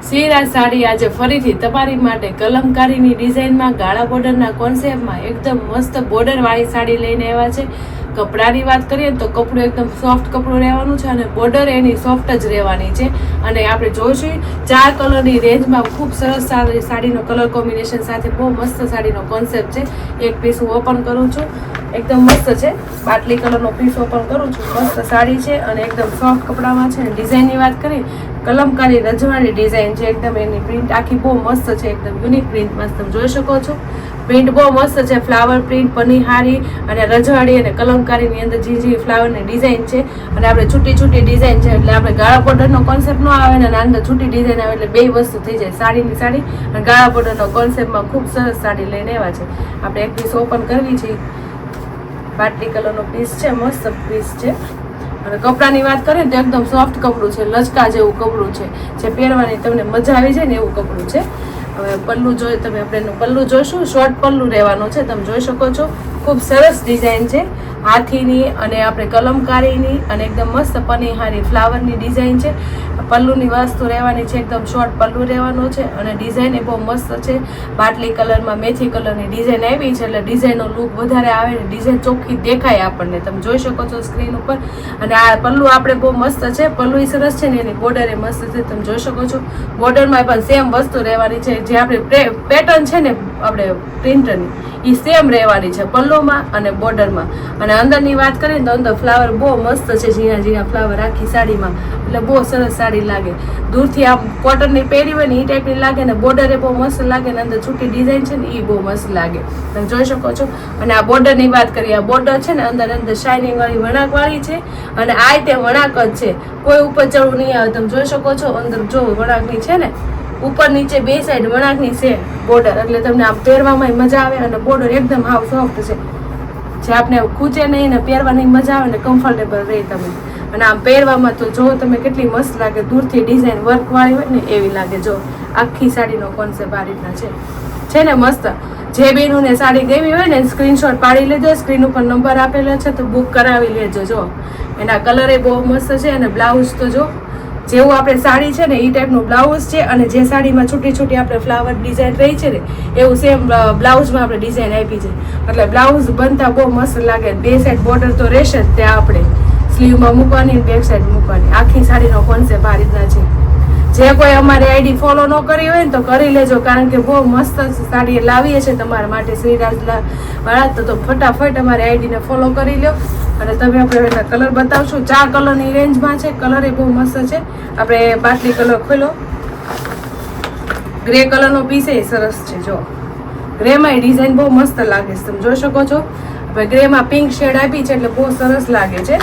શ્રીરાજ સાડી આજે ફરીથી તમારી માટે કલમકારીની ડિઝાઇનમાં ગાળા બોર્ડરના કોન્સેપ્ટમાં એકદમ મસ્ત બોર્ડરવાળી સાડી લઈને આવ્યા છે. કપડાની વાત કરીએ તો કપડું એકદમ સોફ્ટ કપડું રહેવાનું છે અને બોર્ડર એની સોફ્ટ જ રહેવાની છે. અને આપણે જોઈશું 4 કલરની રેન્જમાં ખૂબ સરસ સાડીનો કલર કોમ્બિનેશન સાથે બહુ મસ્ત સાડીનો કોન્સેપ્ટ છે. એક પીસ હું ઓપન કરું છું, એકદમ મસ્ત છે. બાટલી કલરનો પીસ ઓપન કરું છું. મસ્ત સાડી છે અને એકદમ સોફ્ટ કપડામાં છે. ડિઝાઇનની વાત કરીએ કલમકારી રજવાડી ડિઝાઇન છે. એકદમ એની પ્રિન્ટ આખી બહુ મસ્ત છે, એકદમ યુનિક પ્રિન્ટમાં તમે જોઈ શકો છો. પ્રિન્ટ બહુ મસ્ત છે, ફ્લાવર પ્રિન્ટ, પનીહારી અને રજવાડી અને કલમકારીની અંદર ઝીઝી ફ્લાવરની ડિઝાઇન છે. અને આપણે છૂટી છૂટી ડિઝાઇન છે એટલે આપણે ગાળા બોર્ડરનો કોન્સેપ્ટ ન આવે ને અંદર છૂટી ડિઝાઇન આવે એટલે બે વસ્તુ થઈ જાય, સાડીની સાડી અને ગાળા બોર્ડરનો કોન્સેપ્ટમાં ખૂબ સરસ સાડી લઈને આવ્યા છે. આપણે એક પીસ ઓપન કરવી છે. બાટલી કલરનો પીસ છે, મસ્ત પીસ છે. અને કપડાની વાત કરીએ તો એકદમ સોફ્ટ કપડું છે, લચકા જેવું કપડું છે, જે પહેરવાની તમને મજા આવી જાય ને એવું કપડું છે. હવે પલ્લું જોઈએ તમે, આપણે એનું પલ્લું જોઈશું. શોર્ટ પલ્લું રહેવાનું છે, તમે જોઈ શકો છો. ખૂબ સરસ ડિઝાઇન છે, હાથીની અને આપણે કલમકારીની અને એકદમ મસ્ત પનીહારી ફ્લાવરની ડિઝાઇન છે. પલ્લુની વસ્તુ રહેવાની છે, એકદમ શોર્ટ પલ્લું રહેવાનું છે અને ડિઝાઇન એ બહુ મસ્ત છે. બાટલી કલરમાં મેથી કલરની ડિઝાઇન આવી છે એટલે ડિઝાઇનનો લુક વધારે આવે ને ડિઝાઇન ચોખ્ખી દેખાય આપણને, તમે જોઈ શકો છો સ્ક્રીન ઉપર. અને આ પલ્લું આપણે બહુ મસ્ત છે, પલ્લું સરસ છે ને એની બોર્ડર એ મસ્ત છે, તમે જોઈ શકો છો. બોર્ડરમાં પણ સેમ વસ્તુ રહેવાની છે, જે આપણે પેટર્ન છે ને આપણે પ્રિન્ટરની એ સેમ રહેવાની છે પલ્લુમાં અને બોર્ડરમાં. અને અંદરની વાત કરીએ તો અંદર ફ્લાવર બહુ મસ્ત છે, ઝીણા ઝીણા ફ્લાવર આખી સાડીમાં, એટલે બહુ સરસ સાડી લાગે. દૂરથી આમ કોટનની પહેરી હોય ને એ ટાઈપની લાગે ને બોર્ડર એ બહુ મસ્ત લાગે ને અંદર છૂટી ડિઝાઇન છે ને એ બહુ મસ્ત લાગે, તમે જોઈ શકો છો. અને આ બોર્ડરની વાત કરીએ, આ બોર્ડર છે ને અંદર શાઇનિંગ વાળી વણાક વાળી છે અને આ તે વણાક જ છે, કોઈ ઉપર ચડવું નહીં આવે, તમે જોઈ શકો છો. અંદર જો વણાકની છે ને ઉપર નીચે બે સાઈડ વણાકની છે બોર્ડર, એટલે તમને આમ પહેરવામાં મજા આવે. અને બોર્ડર એકદમ હાવ સોફ્ટ છે, જે આપણે ખૂચે નહીં ને પહેરવાની મજા આવે ને કમ્ફર્ટેબલ રહે તમે. અને આમ પહેરવામાં તો જો તમે કેટલી મસ્ત લાગે, દૂરથી ડિઝાઇન વર્કવાળી હોય ને એવી લાગે. જો આખી સાડીનો કોન્સેપ્ટ આ રીતના છે ને મસ્ત. જે બેનોને સાડી ગમી હોય ને સ્ક્રીનશોટ પાડી લેજો, સ્ક્રીન ઉપર નંબર આપેલો છે તો બુક કરાવી લેજો. જો એના કલર એ બહુ મસ્ત છે અને બ્લાઉઝ તો જો જેવું આપણે સાડી છે ને એ ટાઈપનું બ્લાઉઝ છે. અને જે સાડીમાં છૂટી છૂટી આપણે ફ્લાવર ડિઝાઇન રહી છે ને એવું સેમ બ્લાઉઝમાં આપણે ડિઝાઇન આપી છે, એટલે બ્લાઉઝ બનતા બહુ મસ્ત લાગે. બે સાઈડ બોર્ડર તો રહેશે જ, ત્યાં આપણે સ્લીવમાં મૂકવાની, બેક સાઈડ મૂકવાની. આખી સાડીનો કોન્સેપ્ટ આ રીતના છે. જે કોઈ અમારી આઈડી ફોલો ન કરી હોય ને તો કરી લેજો, કારણ કે બહુ મસ્ત સાડી લાવીએ છીએ તમારા માટે શ્રીરાજ વાળા. તો ફટાફટ અમારી આઈડીને ફોલો કરી લો. અને તમે આપણે એના કલર બતાવશું. 4 કલરની રેન્જમાં છે, કલર એ બહુ મસ્ત છે. આપણે બાટલી કલર ખોલો, ગ્રે કલરનો પીસ એ સરસ છે. જો ગ્રેમાં ડિઝાઇન બહુ મસ્ત લાગે છે, તમે જોઈ શકો છો. હવે ગ્રેમાં પિંક શેડ આપી છે એટલે બહુ સરસ લાગે છે.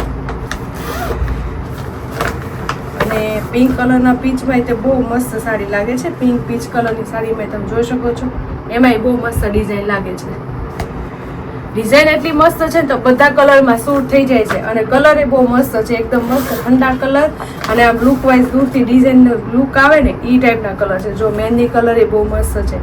અને પિંક કલરના પીચમાં તે બહુ મસ્ત સાડી લાગે છે. પિંક પીચ કલરની સાડીમાં તમે જોઈ શકો છો, એમાંય બહુ મસ્ત ડિઝાઇન લાગે છે. ડિઝાઇન એટલી મસ્ત છે તો બધા કલરમાં સૂટ થઈ જાય છે. અને કલર એ બહુ મસ્ત છે, એકદમ મસ્ત ઠંડા કલર. અને આમ લુક વાઇઝ દૂરથી ડિઝાઇનનો લુક આવે ને એ ટાઈપના કલર છે. જો મહેંદી કલર એ બહુ મસ્ત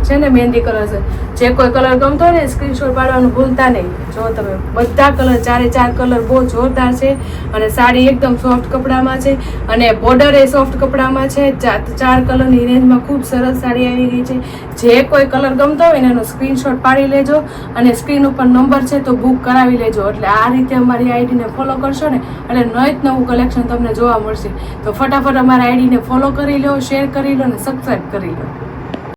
છે ને મહેંદી કલર છે. જે કોઈ કલર ગમતો હોય ને સ્ક્રીનશોટ પાડવાનું ભૂલતા નહીં. જો તમે બધા કલર 4 કલર બહુ જોરદાર છે. અને સાડી એકદમ સોફ્ટ કપડામાં છે અને બોર્ડર એ સોફ્ટ કપડામાં છે. 4 કલરની રેન્જમાં ખૂબ સરસ સાડી આવી ગઈ છે. જે કોઈ કલર ગમતો હોય ને એનો સ્ક્રીનશોટ પાડી લેજો અને સ્ક્રીન ઉપર નંબર છે તો બુક કરાવી લેજો. એટલે આ રીતે અમારી આઈડીને ફોલો કરશો ને એટલે નવું કલેક્શન તમને જોવા મળશે. તો ફટાફટ અમારી આઈડીને ફોલો કરી લો, શેર કરી લો અને સબસ્ક્રાઈબ કરી લો.